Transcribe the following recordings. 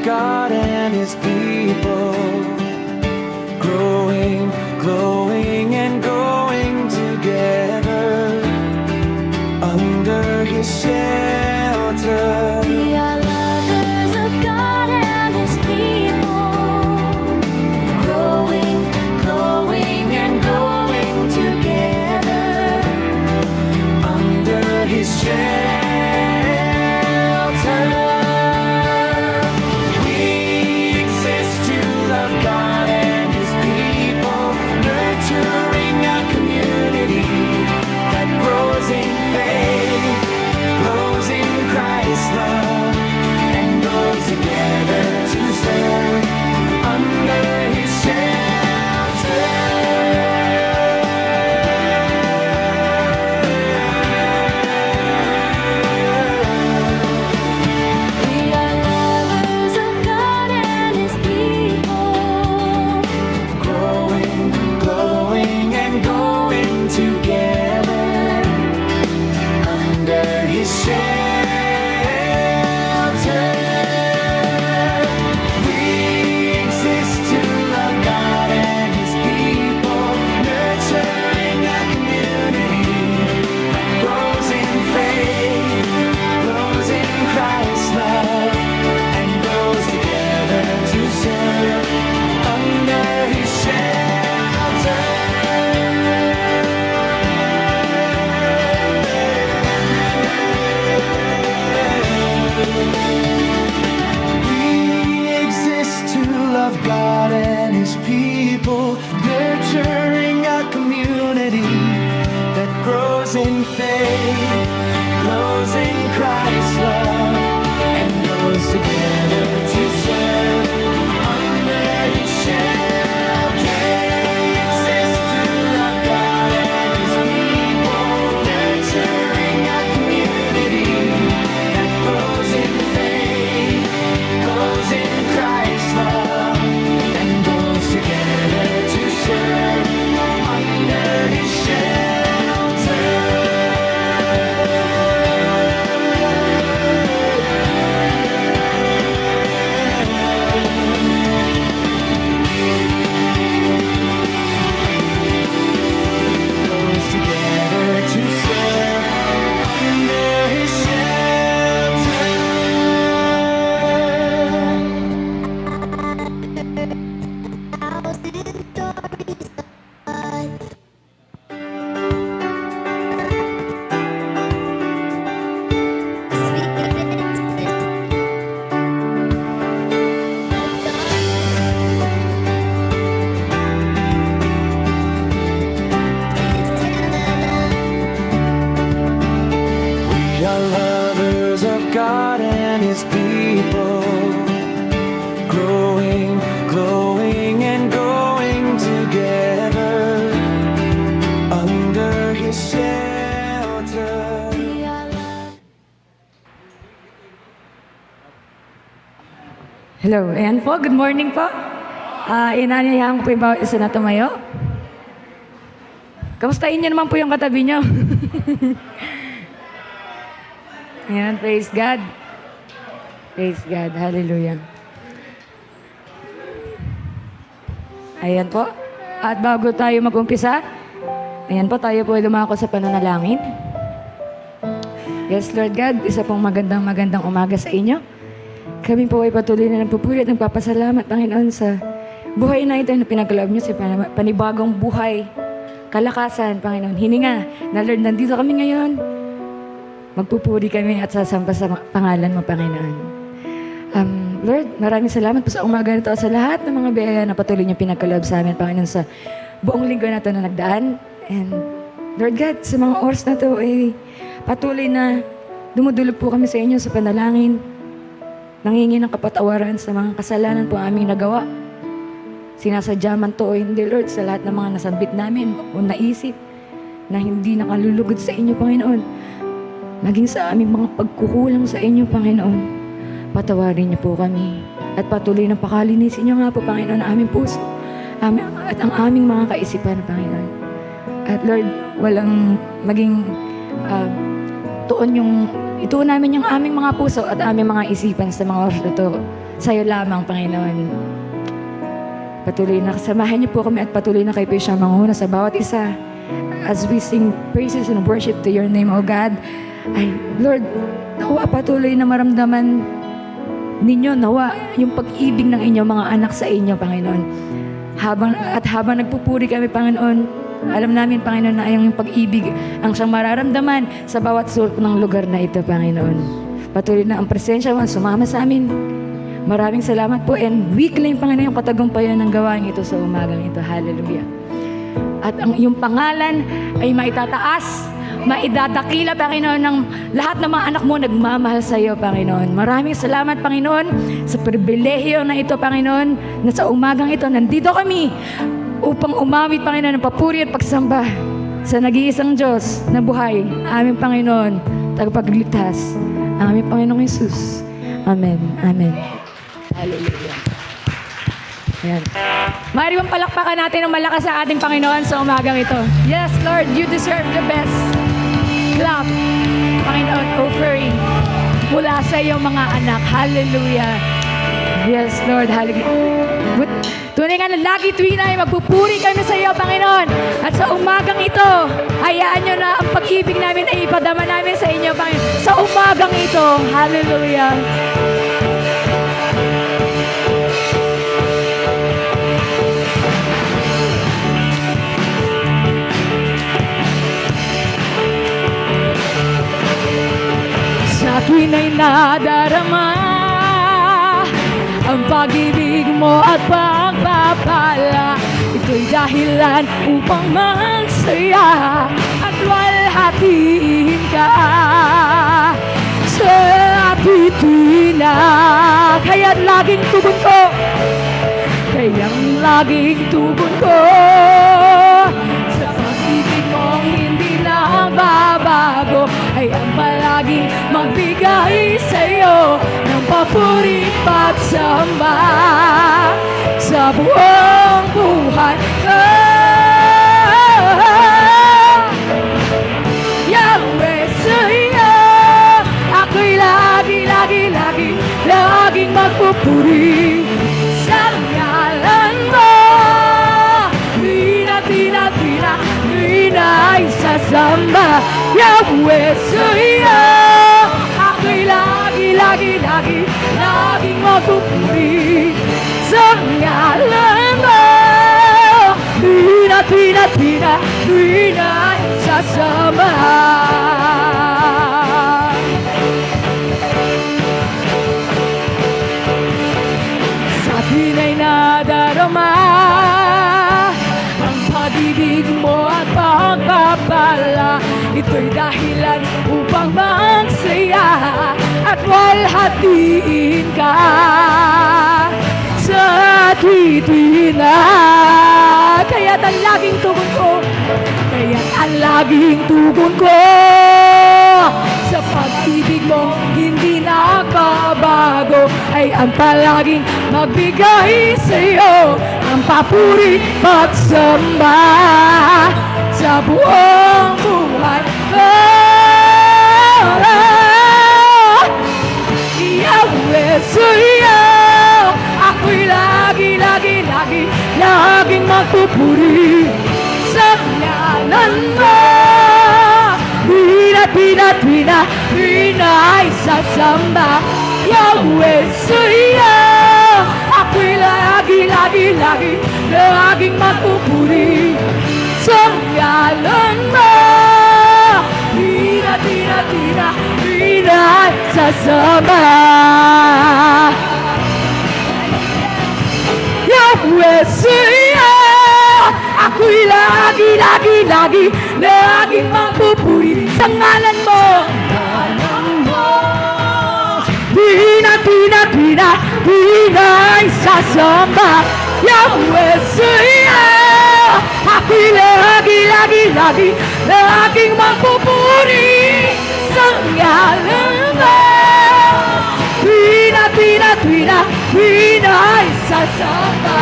God and His people, growing, glowing, and going together under His shelter. We are lovers of God and His people, growing, glowing, and going together under His shelter. Nurturing a community that grows in faith, grows in Christ's love, and grows together to serve under His shelter. We exist to love God and His people, nurturing a community that grows in faith, grows in Christ's love, and grows together to serve under His shelter. Grows together to serve under His shelter. We are lovers of God and His people, growing, glowing, and going together under His shelter. We are Hello, ayan po, good morning po. Inanyayahan ko po yung bawat isa na tumayo. Kamustahin niyo naman po yung katabi niyo. Ayan, praise God. Praise God, hallelujah. Ayan po. At bago tayo mag-umpisa, ayan po, tayo po ay dumako sa pananalangin. Yes, Lord God, isa pong magandang umaga sa inyo. Kami po ay patuloy na nagpupulit, nagpapasalamat, Panginoon, sa buhay na ito na pinagkaloob niyo sa panibagong buhay, kalakasan, Panginoon. Hininga na, Lord, nandito kami ngayon. Magpupuri kami at sasamba sa pangalan mo, Panginoon. Lord, maraming salamat po sa umaga na ito sa lahat ng mga biyaya na patuloy niyo pinagkaloob sa amin, Panginoon, sa buong linggo na ito na nagdaan. And Lord God, sa mga oras na ito ay patuloy na dumudulog po kami sa inyo sa panalangin. Nangingi ng kapatawaran sa mga kasalanan po aming nagawa. Sinasadya man to o hindi, Lord, sa lahat ng mga nasambit namin o naisip na hindi nakalulugod sa inyo, Panginoon. Maging sa aming mga pagkukulang sa inyo, Panginoon. Patawarin niyo po kami at patuloy na pakalinisin niyo nga po, Panginoon, ang aming puso at ang aming mga kaisipan, Panginoon. At Lord, walang maging ituon namin yung aming mga puso at aming mga isipan sa mga oras na ito sa'yo lamang, Panginoon. Patuloy na samahan niyo po kami at patuloy na kayo po siya manguna sa bawat isa. As we sing praises and worship to your name, O God, ay, Lord, nawa patuloy na maramdaman ninyo, nawa yung pag-ibig ng inyong mga anak sa inyo, Panginoon. Habang nagpupuri kami, Panginoon, alam namin, Panginoon, na yung pag-ibig ang siyang mararamdaman sa bawat sulok ng lugar na ito, Panginoon. Patuloy na ang presensya mo, sumama sa amin. Maraming salamat po, and we claim, Panginoon, yung katagumpayan ng gawain ito sa umagang ito. Hallelujah. At ang iyong pangalan ay maitataas, maidadakila, Panginoon, ng lahat ng mga anak mo nagmamahal sa iyo, Panginoon. Maraming salamat, Panginoon, sa pribilehiyo na ito, Panginoon, na sa umagang ito, nandito kami upang umawit, Panginoon, ng papuri at pagsamba sa nag-iisang Diyos na buhay, aming Panginoon, tagapagligtas, ang aming Panginoong Jesus. Amen. Amen. Hallelujah. Ayan. Mari bang palakpakan natin ng malakas sa ating Panginoon sa umagang ito. Yes, Lord, you deserve the best. Clap, Panginoon, offering mula sa iyong mga anak. Hallelujah. Yes, Lord, hallelujah. Tunay nga na lagi tuwin ay magpupuri kami sa iyo, Panginoon. At sa umagang ito, hayaan nyo na ang pag-ibig namin ay ipadama namin sa inyo, Panginoon. Sa umagang ito, hallelujah. Sa akin ay nadarama ang pag-ibig mo at pagpapala. Ito'y dahilan upang magsaya at walhatiin ka sa titina. Kaya't laging tugon ko, kayang laging tugon ko sa pag-ibig mong hindi nababago, ay ang palaging magbigay sa'yo ng papuri pagsamba sa buong buhay. Yahweh sa'yo, ako'y laging magpupuri sa ngalan mo. Pina'y sasamba. Yahweh sa'yo, ako'y laging magpupuri sa ngalan mo. Pina'y sasamba. Sa akin ay nadarama ang pag-ibig mo at pagpapala. Ito'y dahilan upang magsaya at walhatiin ka sa titina. Kaya't ang laging tugon ko, sa pag-ibig mo hindi nagbabago, ay ang palaging magbigay sa'yo ang papuri pagsamba sa buong buhay. Yahweh sa'yo, ako'y laging magpupuri sa ngalan mo. Pina'y sasamba. Yahweh sa'yo, ako'y laging magpupuri sa ngalan mo. Pina'y sasamba. Yahweh sa'yo, ako'y laging magpupuri sa ngalan mo. Pina'y sasamba. Yahweh sa'yo, ako'y laging magpupuri sa ngalan mo. Pina'y sasamba.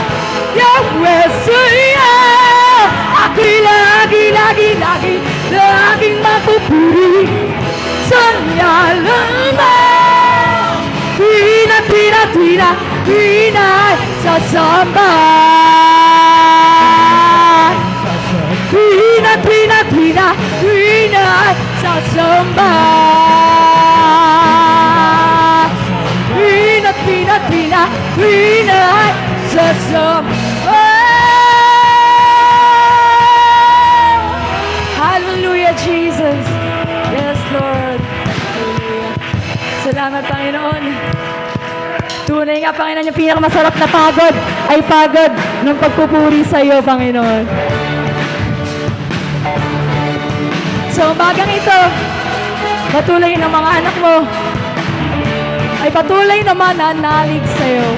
Yahweh sa'yo, ako'y laging magpupuri sa ngalan mo. pinay sasamba. Pinay sasamba. Pinay sasamba. Hallelujah, Jesus. Yes, Lord. Hallelujah. Salamat, Panginoon. Tunay nga, Panginoon, yung pinakamasarap na pagod ay pagod ng pagpupuri sa iyo, Panginoon. Sa umagang ito, patuloy ng mga anak mo ay patuloy na mananalig sa iyo.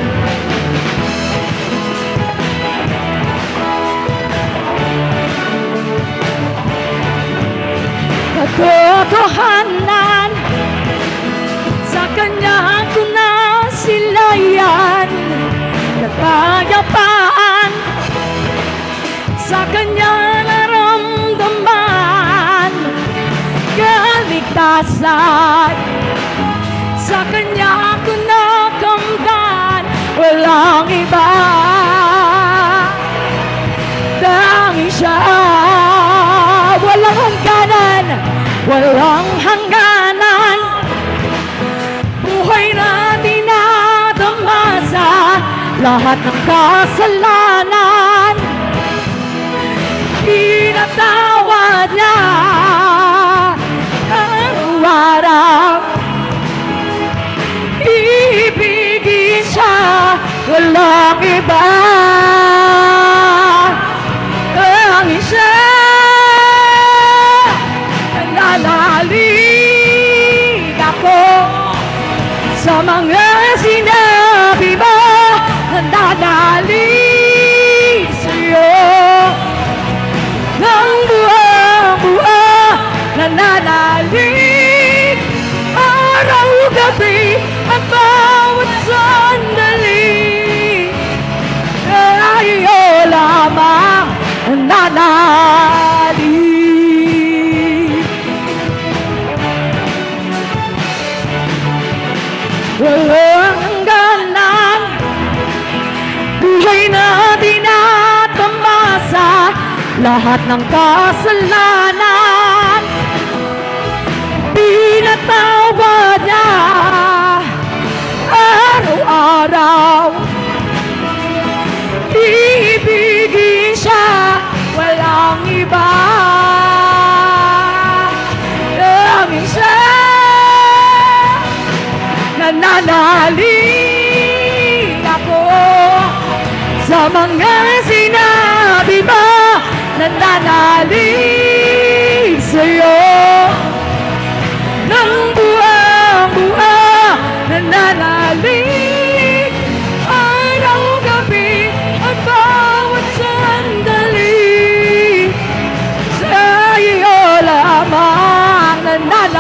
Katotohanan, sa Kanya ko na silayan, kapayapaan, sa Kanya naramdaman, kaligtasan, sa Kanya ko nakamtan, walang iba, tanging Siya, walang hangganan, walang hangganan. Buhay na dinadamasa lahat ng kasalanan. Pinatawad niya araw-araw. Ibigin siya, walang iba. Tanging siya, nanalig ako sa mga sinabi mo, nanalig sa'yo ng buong-buo, nananalig araw-gabi at bawat sandali. Tayo lamang nananalig. Walang hangganan, buhay na tinatamasa lahat ng kasalanan. Pinatawad niya araw-araw. Ibigin siya, walang iba. Tanging siya, nananalig ako sa mga sinabi mo, nananalig sa'yo ng buong-buo, nananalig araw-gabi at bawat sandali. Sa iyo lamang nananalig.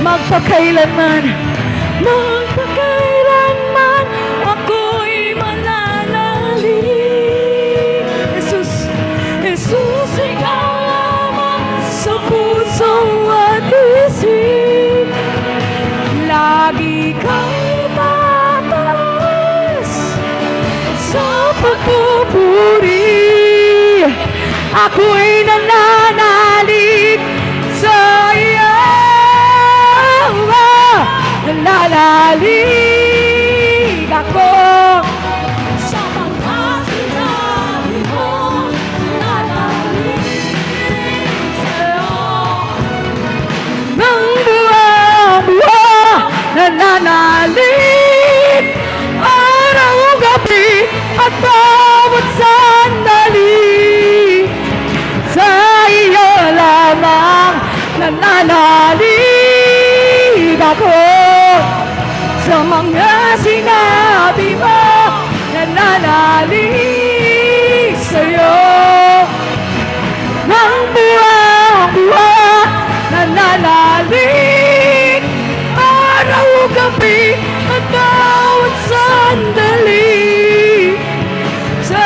Magpakailanman ako'y mananalig. Jesus, Jesus, ikaw lamang sa puso at isip. Lagi kang itataas sa pagpupuri. Ako'y nananalig sa iyo. Nananalig ako sa mga sinabi mo, nananalig sa'yo ng buong-buo, nananalig araw-gabi at bawat sandali. Sa iyo lamang nananalig ako sa mga sinabi mo, nananalig sa'yo ng buong-buo, nananalig araw-gabi at bawat sandali. Sa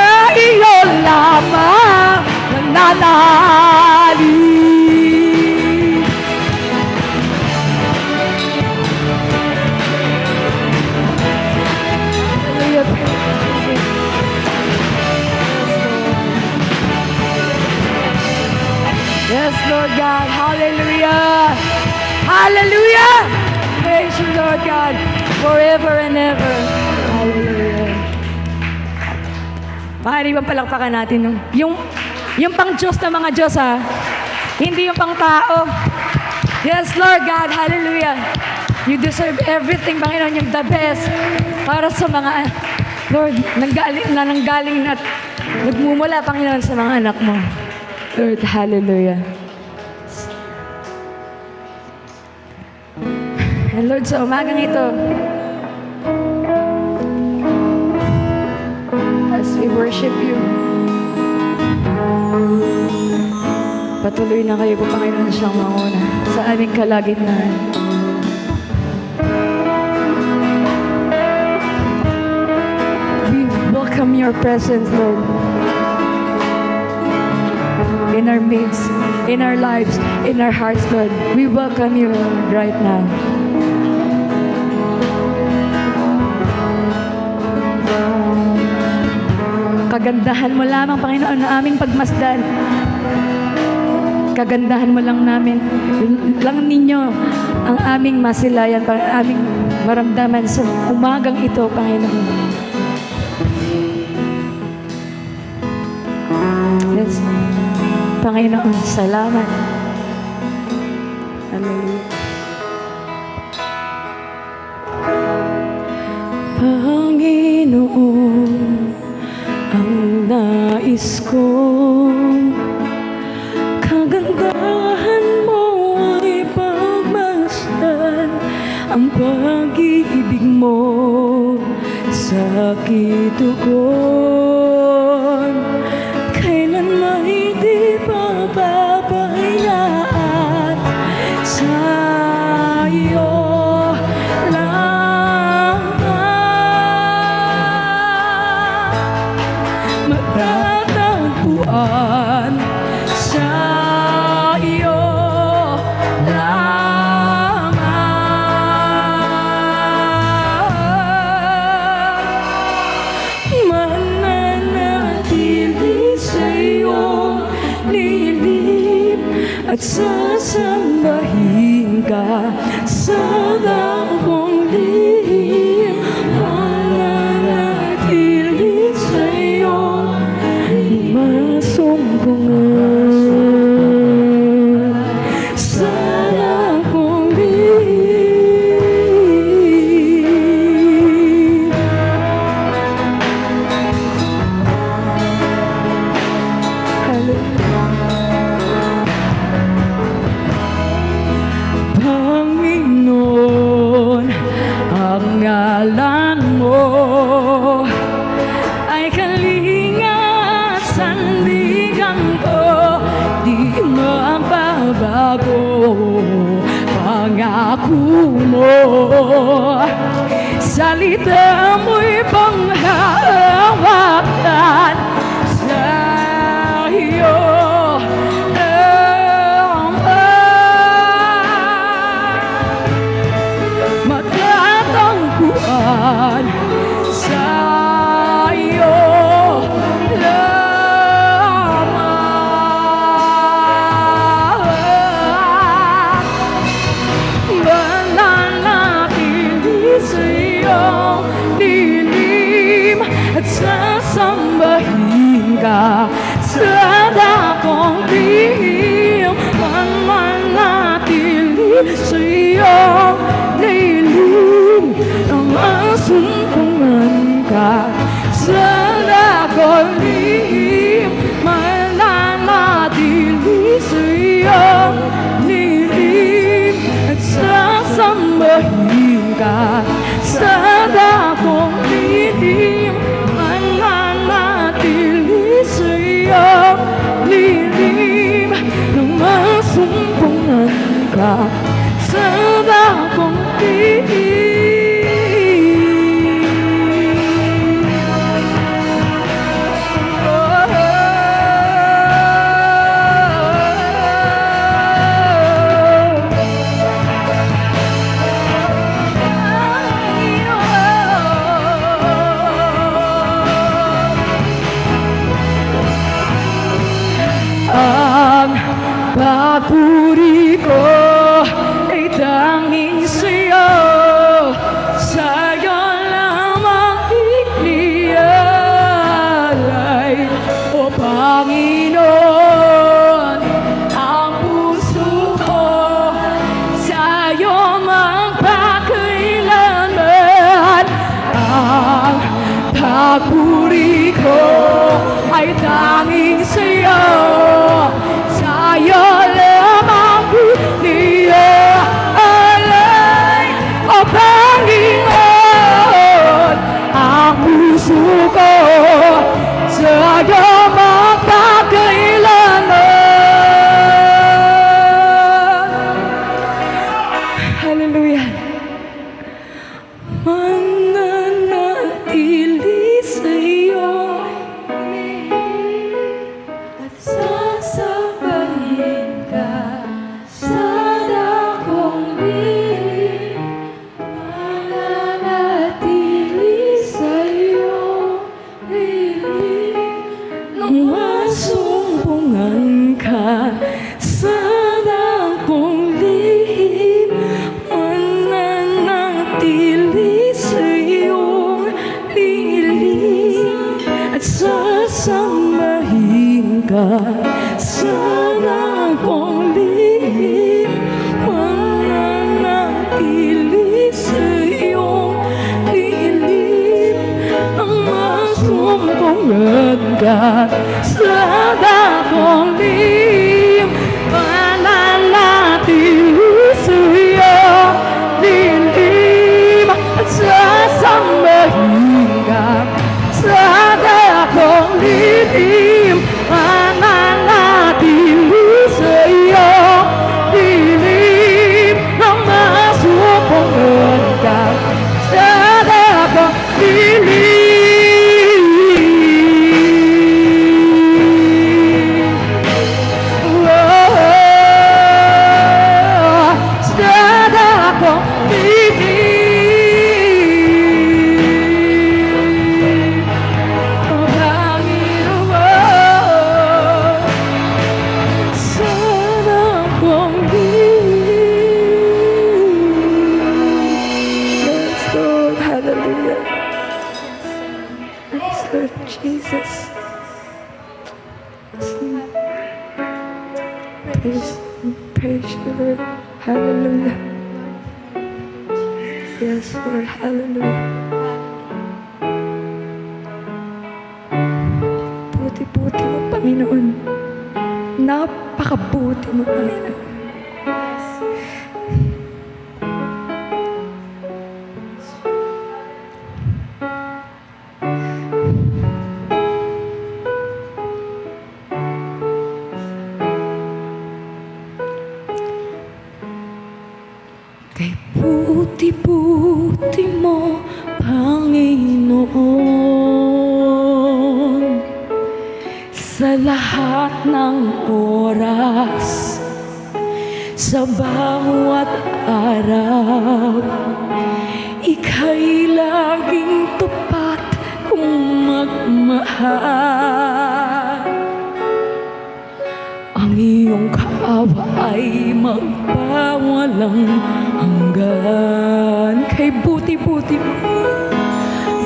Hallelujah! Hallelujah! Praise you, Lord God, forever and ever. Hallelujah. Maaari bang palakpakan natin yung pang Diyos na mga Diyos, ha? Hindi yung pang tao. Yes, Lord God, hallelujah. You deserve everything, Panginoon, yung the best para sa mga, Lord, nanggaling at nagmumula, Panginoon, sa mga anak mo. Lord, hallelujah. And Lord, sa umagang ito, as we worship you, patuloy na kayo po, Panginoon, siyang manguna sa aming kalagitnaan. We welcome your presence, Lord, in our midst, in our lives, in our hearts, Lord. We welcome you, Lord, right now. Kagandahan mo lamang, Panginoon, na aming pagmasdan. Kagandahan mo lang ninyo ang aming masilayan, aming maramdaman sa umagang ito, Panginoon. Yes, Panginoon, salamat. Hallelujah. Panginoon, ang nais ko, kagandahan mo ay pagmasdan, ang pag-ibig mo sa kitugon, kailan may di pababayaan sa iyo. Matatagpuan sa iyo lamang. Mananatili sa iyong lilim at sasambahin ka sa dakong lihim. Mananatili sa iyong masumpungan sa dakong lihim. Panginoon, ang ngalan mo ay kalinga at sandigan ko, di mababago. Pangako mo, salita mo'y panghahawakan sa iyo. Matatagpuan sa iyo lamang. Mananatili sa iyong dilim at sasambahin ka sa dakong lihim. Mananatili sa iyong dilim ang masumpungan ka sa dakong lihim. Mananatili sa iyong dilim at sasambahin ka sa dakong lihim. Mananatili sa iyong dilim ang masumpungan ka sa dakong lihim. Ang papuri ko ay tanging sa'yo. Sa'yo lamang iniaalay, O Panginoon, ang puso ko sa'yo magkakailanman. Hallelujah. Mananatili sa'yo at sasabayin ka sa dakong bibig. Mananatili sa'yo, bibig, nang masumpungan ka sa dakong lihim. Mananatili sa iyong lilim at sasambahin ka sa dakong lihim. Mananatili sa iyong lilim ang masumpungan ka sa dakong lihim. Mananatili sa iyong lilim at sasambahin ka sa dakong lihim. Mananatili sa iyong lilim nang masumpungan ka sa dakong lilim. Hallelujah. Yes, Lord Jesus. Praise you, Lord. Hallelujah. Yes, Lord. Hallelujah. Buti-buti mo, Panginoon. Napakabuti mo, Panginoon. Kay buti-buti mo, Panginoon, sa lahat ng oras, sa bawat araw, ika'y laging tapat kung magmahal. Ang iyong kaawa ay magpawalang hanggan. Kay buti-buti mo,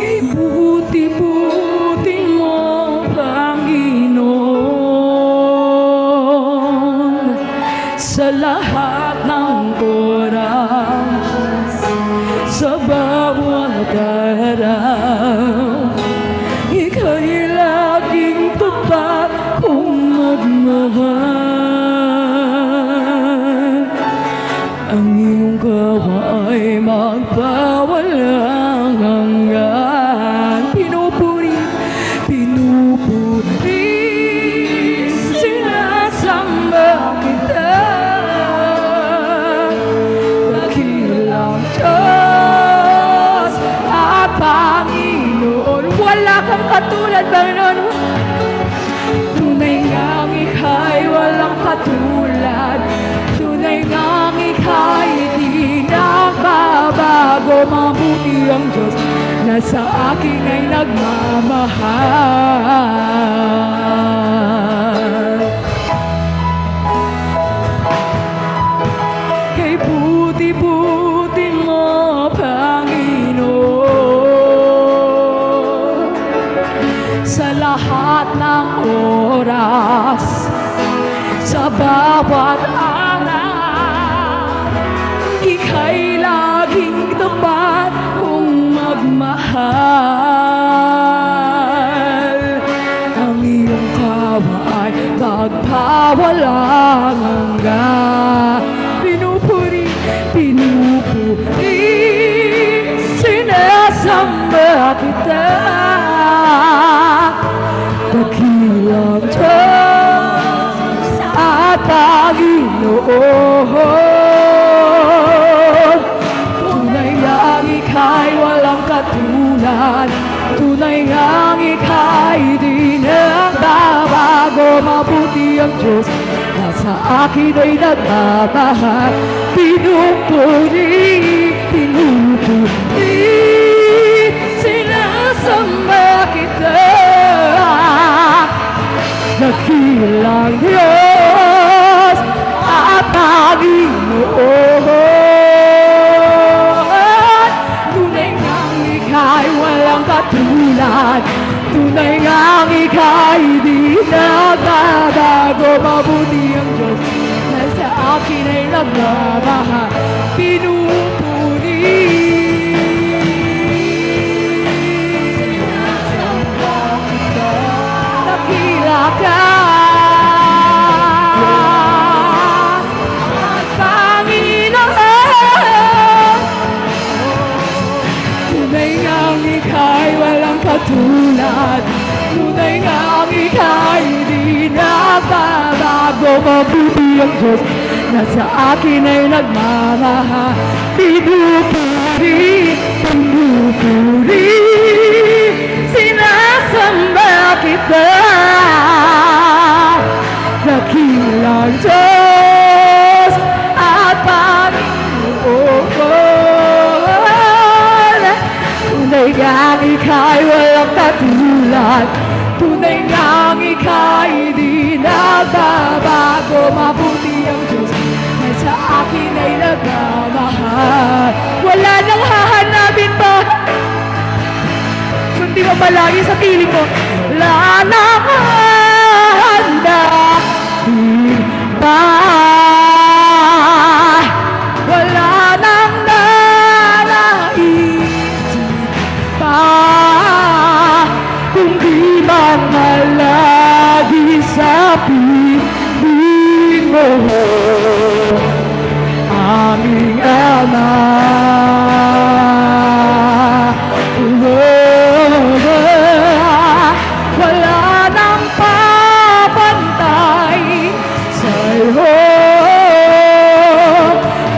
kay buti-buti mo, Panginoon, sa lahat ng oras, sa bawat araw, ika'y laging tapat kung magmahal. Ang iyong kawa ay magpawalang hanggan. Pinupuri, sinasamba kita. Dakilang Diyos at Panginoon, wala kang katulad, Panginoon. Tunay ngang ika'y walang katulad. Tunay ngang ika'y di nagbabago. Mabuti ang Diyos na sa akin ay nagmamahal. Kay buti-buti mo, Panginoon, sa lahat ng oras, sa bawat araw, ika'y laging tapat kung magmahal. Ang iyong walang hanggan. Pinupuri, sinasamba kita. Dakilang Diyos at Panginoon, tunay ngang ika'y walang katulad, tunay ngang ika'y di nagbabago. Mabuti ang Diyos na sa akin ay nagmamahal. Pinupuri, sinasamba kita. Dakilang Diyos at Panginoon, tunay ngang ika'y walang katulad, tunay ngang ika'y di nagbabago. Mabuti ang Diyos na sa akin ay nagmamahal. Pinupuri, dakila ka at Panginoon, tunay ngang ika'y walang katulad, tunay ngang ika'y di nagbabago. Mabuti ang Diyos na sa akin ay nagmamahal. Pinupuri, sinasamba kita. Dakilang Diyos at Panginoon, tunay ngang ika'y walang katulad, tunay ngang ika'y di nagbabago. Mabuti ang Diyos na sa akin ay nagmamahal. Wala nang hahanapin pa kundi mamalagi sa piling ko. Wala nang hahanapin pa, wala nang nanaisip pa, kundi mamalagi sa piling mo, aming Ama. Wala nang papantay sa'yo,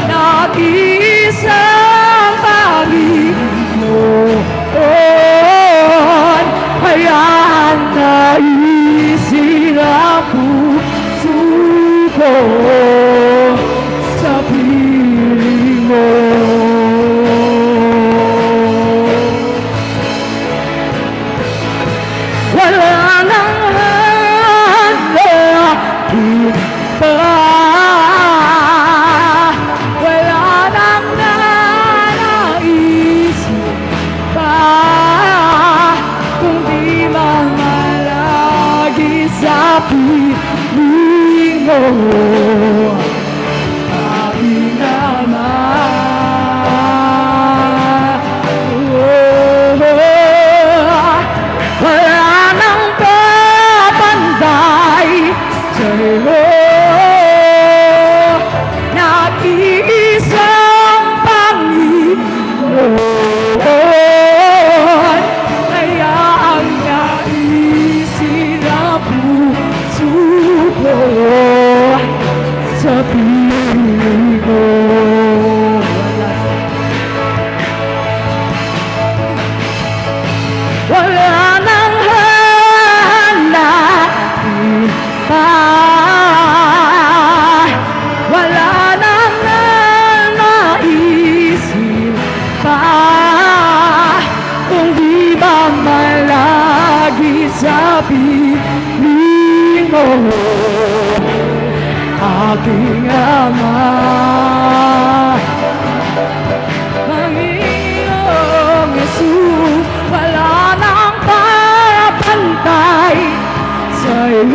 nag-iisang Panginoon. Hayaan na isirang puso ko sa piling mo. Wala nang hanapin pa, wala nang nanaisip pa, kundi mamalagi sa piling mo, aming Ama. Wala nang papantay sa'yo, nag-iisang Panginoon. Hayaan niya isirang puso ko sa piling mo. Wala nang hanapin pa, wala nang nanaisip pa, kundi mamalagi sa piling mo, aking Ama. Panginoong Jesus, wala nang papantay sa'yo,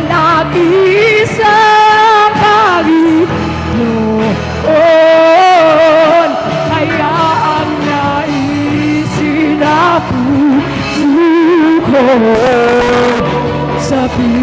nag-iisang Panginoon. Hayaan niya isinapuso ko sa piling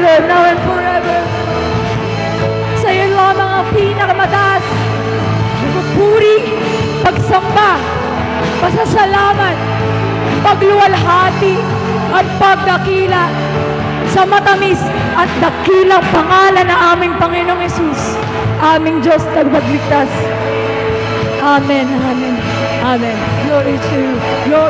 Lord, now and forever. Sa iyo lamang ang pinakamataas na papuri, pagsamba, pasasalamat, pagluwalhati, at pagdakila sa matamis at dakilang pangalan ng aming Panginoong Yesus, aming Diyos tagapagligtas. Amen, amen, amen. Glory to you. Glory